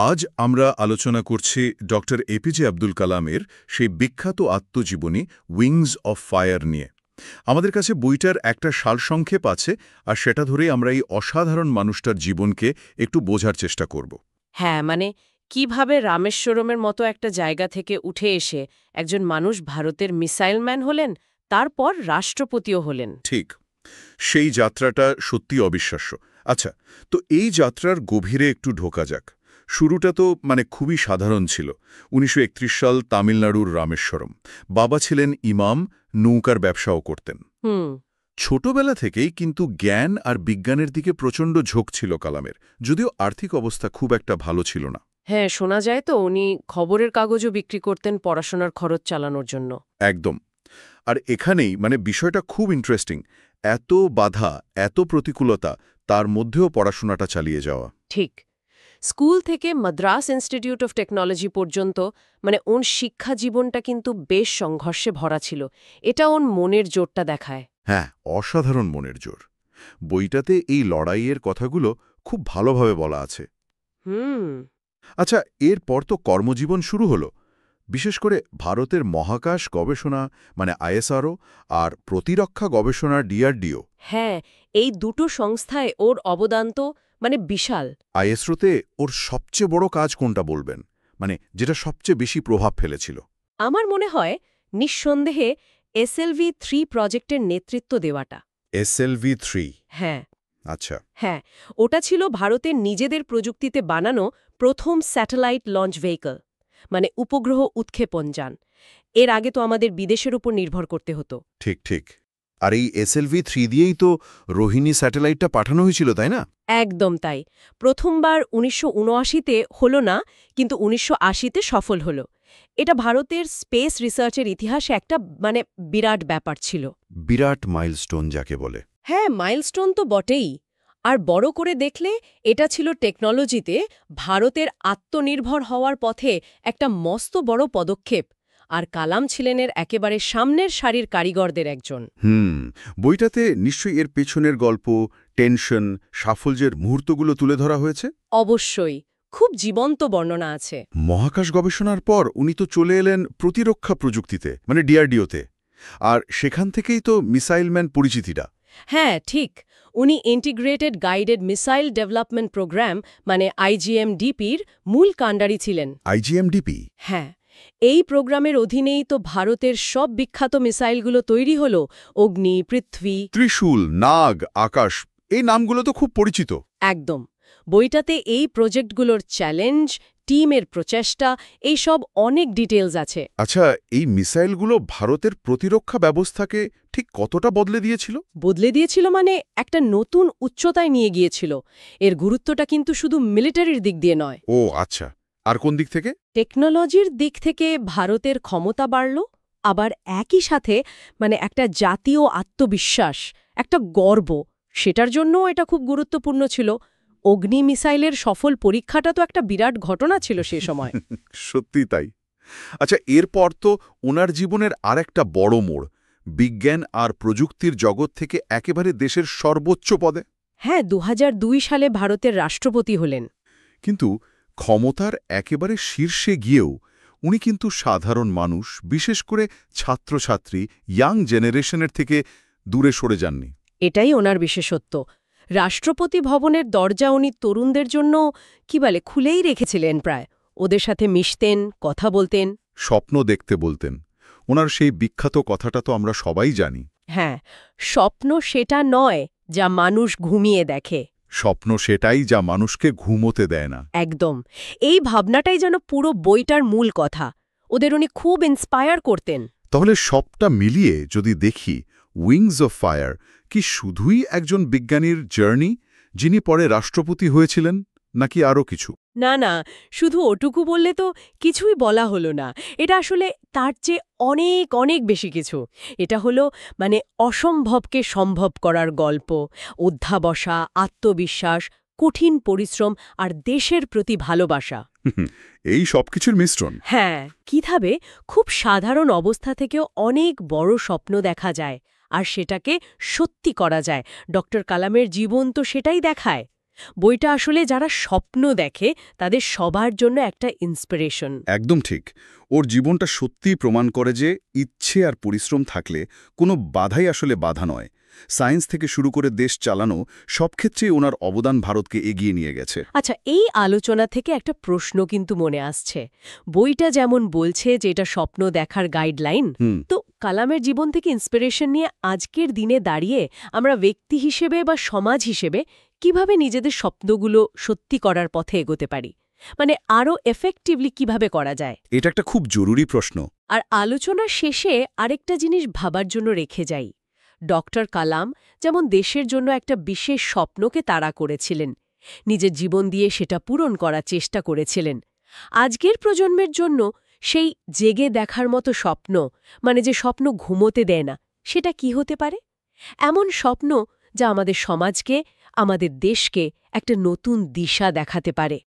আজ আমরা আলোচনা করছি ডক্টর এপিজে আব্দুল কালামের সেই বিখ্যাত আত্মজীবনী উইংস অফ ফায়ার নিয়ে। আমাদের কাছে বইটার একটা সারসংক্ষেপ আছে, আর সেটা ধরেই আমরা এই অসাধারণ মানুষটার জীবনকে একটু বোঝার চেষ্টা করব। হ্যাঁ, মানে কিভাবে রামেশ্বরমের মতো একটা জায়গা থেকে উঠে এসে একজন মানুষ ভারতের মিসাইলম্যান হলেন, তারপর রাষ্ট্রপতিও হলেন। ঠিক, সেই যাত্রাটা সত্যি অবিশ্বাস্য। আচ্ছা, তো এই যাত্রার গভীরে একটু ঢোকা যাক। শুরুটা তো খুবই সাধারণ ছিল। ১৯৩১ সাল, তামিলনাড়ুর রামেশ্বরম। বাবা ছিলেন ইমাম, নৌকার ব্যবসাও করতেন। হুম। ছোটবেলা থেকেই কিন্তু জ্ঞান আর বিজ্ঞানের দিকে প্রচণ্ড ঝোঁক ছিল কালামের, যদিও আর্থিক অবস্থা খুব একটা ভালো ছিল না। হ্যাঁ, শোনা যায় তো উনি খবরের কাগজও বিক্রি করতেন পড়াশোনার খরচ চালানোর জন্য। একদম। আর এখানেই বিষয়টা খুব ইন্টারেস্টিং। এত বাধা, এত প্রতিকূলতা, তার মধ্যেও পড়াশোনাটা চালিয়ে যাওয়া। ঠিক। স্কুল থেকে মাদ্রাস ইনস্টিটিউট অফ টেকনোলজি পর্যন্ত ওর শিক্ষা জীবনটা কিন্তু বেশ সংঘর্ষে ভরা ছিল। এটা ওর মনের জোরটা দেখায়। হ্যাঁ, অসাধারণ মনের জোর। বইটাতে এই লড়াইয়ের কথাগুলো খুব ভালোভাবে বলা আছে। হুম। আচ্ছা, এরপর তো কর্মজীবন শুরু হলো। বিশেষ করে ভারতের মহাকাশ গবেষণা আইএসআরও আর প্রতিরক্ষা গবেষণা ডিআরডিও। হ্যাঁ, এই দুটো সংস্থায় ওর অবদান তো বিশাল। আইএসরোতে ওর সবচেয়ে বড় কাজ কোনটা বলবেন, যেটা সবচেয়ে বেশি প্রভাব ফেলেছিল? আমার মনে হয় নিঃসন্দেহে SLV-3 প্রজেক্টের নেতৃত্ব দেওয়াটা। SLV-3? হ্যাঁ। আচ্ছা। হ্যাঁ, ওটা ছিল ভারতের নিজেদের প্রযুক্তিতে বানানো প্রথম স্যাটেলাইট লঞ্চ ভেহিকল, উপগ্রহ উৎক্ষেপণ যান। এর আগে তো আমাদের বিদেশের উপর নির্ভর করতে হতো। ঠিক ঠিক। আর এই SLV-3 দিয়েই তো রোহিণী স্যাটেলাইটটা পাঠানো হয়েছিল, তাই না? একদম তাই। প্রথমবার ১৯৭৯-তে হলো না, কিন্তু ১৯৮০-তে সফল হলো। এটা ভারতের স্পেস রিসার্চের ইতিহাসে একটা বিরাট ব্যাপার ছিল। বিরাট মাইলস্টোন যাকে বলে। হ্যাঁ, মাইলস্টোন তো বটেই। আর বড় করে দেখলে এটা ছিল টেকনোলজিতে ভারতের আত্মনির্ভর হওয়ার পথে একটা মস্ত বড় পদক্ষেপ। আর কালাম ছিলেন এর একেবারে সামনের সারির কারিগরদের একজন। বইটাতে নিশ্চয়ই এর পেছনের গল্প, টেনশন, সাফল্যের মুহূর্তগুলো তুলে ধরা হয়েছে। অবশ্যই, খুব জীবন্ত বর্ণনা আছে। মহাকাশ গবেষণার পর উনি তো চলে এলেন প্রতিরক্ষা প্রযুক্তিতে, ডিআরডিওতে। আর সেখান থেকেই তো মিসাইলম্যান পরিচিতিটা। হ্যাঁ, ঠিক। উনি integrated guided missile development programme IGMDP-র মূল কাণ্ডারি ছিলেন। IGMDP? হ্যাঁ, এই প্রোগ্রামের অধীনেই তো ভারতের সব বিখ্যাত মিসাইলগুলো তৈরি হল। অগ্নি, পৃথ্বী, ত্রিশূল, নাগ, আকাশ, এই নামগুলো তো খুব পরিচিত। একদম। বইটাতে এই প্রজেক্টগুলোর চ্যালেঞ্জ, টিমের প্রচেষ্টা, এই সব অনেক ডিটেলস আছে। আচ্ছা, এই মিসাইলগুলো ভারতের প্রতিরক্ষা ব্যবস্থাকে ঠিক কতটা বদলে দিয়েছিল? বদলে দিয়েছিল একটা নতুন উচ্চতায় নিয়ে গিয়েছিল। এর গুরুত্বটা কিন্তু শুধু মিলিটারির দিক দিয়ে নয়। ও আচ্ছা, আর কোন দিক থেকে? টেকনোলজির দিক থেকে ভারতের ক্ষমতা বাড়ল, আবার একই সাথে একটা জাতীয় আত্মবিশ্বাস, একটা গর্ব, সেটার জন্যও এটা খুব গুরুত্বপূর্ণ ছিল। অগ্নি মিসাইলের সফল পরীক্ষাটা তো একটা বিরাট ঘটনা ছিল সে সময়। সত্যি তাই। আচ্ছা, এরপর তো ওনার জীবনের আরেকটা বড় মোড়, বিজ্ঞান আর প্রযুক্তির জগৎ থেকে একেবারে দেশের সর্বোচ্চ পদে। হ্যাঁ, ২০০২ সালে ভারতের রাষ্ট্রপতি হলেন। কিন্তু ক্ষমতার একেবারে শীর্ষে গিয়েও উনি কিন্তু সাধারণ মানুষ, বিশেষ করে ছাত্রছাত্রী, ইয়াং জেনারেশনের থেকে দূরে সরে যাননি। এটাই ওনার বিশেষত্ব। রাষ্ট্রপতি ভবনের দরজা উনি তরুণদের জন্য খুলেই রেখেছিলেন প্রায়। ওদের সাথে মিশতেন, কথা বলতেন, স্বপ্ন দেখতে বলতেন। ওনার সেই বিখ্যাত কথাটা তো আমরা সবাই জানি। হ্যাঁ, স্বপ্ন সেটা নয় যা মানুষ ঘুমিয়ে দেখে। স্বপ্ন সেটাই যা মানুষকে ঘুমোতে দেয় না। একদম। এই ভাবনাটাই যেন পুরো বইটার মূল কথা। ওদের উনি খুব ইন্সপায়ার করতেন। তাহলে সবটা মিলিয়ে যদি দেখি, উইংস অফ ফায়ার কি শুধুই একজন বিজ্ঞানীর জার্নি, যিনি পরে রাষ্ট্রপতি হয়েছিলেন, নাকি আরও কিছু? না না, শুধু ওটুকু বললে তো কিছুই বলা হলো না। এটা আসলে তার চেয়ে অনেক অনেক বেশি কিছু। এটা হলো অসম্ভবকে সম্ভব করার গল্প, অধ্যাবসা, আত্মবিশ্বাস, কঠিন পরিশ্রম আর দেশের প্রতি ভালোবাসা। এই সবকিছুর মিশ্রণ। হ্যাঁ, কিভাবে খুব সাধারণ অবস্থা থেকেও অনেক বড় স্বপ্ন দেখা যায় আর সেটাকে সত্যি করা যায়। ডক্টর কালামের জীবন তো সেটাই দেখায়। বইটা আসলে যারা স্বপ্ন দেখে তাদের সবার জন্য একটা ইন্সপিরেশন। একদম ঠিক। ওর জীবনটা সত্যিই প্রমাণ করে যে ইচ্ছে আর পরিশ্রম থাকলে কোনো বাধাই আসলে বাধা নয়। সায়েন্স থেকে শুরু করে দেশ চালানো সব ক্ষেত্রেই ওনার অবদান ভারতকে এগিয়ে নিয়ে গেছে। আচ্ছা, এই আলোচনা থেকে একটা প্রশ্ন কিন্তু মনে আসছে। বইটা যেমন বলছে যে এটা স্বপ্ন দেখার গাইডলাইন, তো কালামের জীবন থেকে ইন্সপিরেশন নিয়ে আজকের দিনে দাঁড়িয়ে আমরা ব্যক্তি হিসেবে বা সমাজ হিসেবে কিভাবে নিজেদের স্বপ্নগুলো সত্যি করার পথে এগোতে পারি, মানে আরও এফেক্টিভলি কিভাবে করা যায়? এটা একটা খুব জরুরি প্রশ্ন। আর আলোচনার শেষে আরেকটা জিনিস ভাবার জন্য রেখে যাই। ডক্টর কালাম যেমন দেশের জন্য একটা বিশেষ স্বপ্নকে তাড়া করেছিলেন, নিজের জীবন দিয়ে সেটা পূরণ করার চেষ্টা করেছিলেন। আজকের প্রজন্মের জন্য সেই জেগে দেখার মতো স্বপ্ন, মানে যে স্বপ্ন ঘুমোতে দেয় না, সেটা কি হতে পারে? এমন স্বপ্ন যা আমাদের সমাজকে, আমাদের দেশকে একটা নতুন দিশা দেখাতে পারে।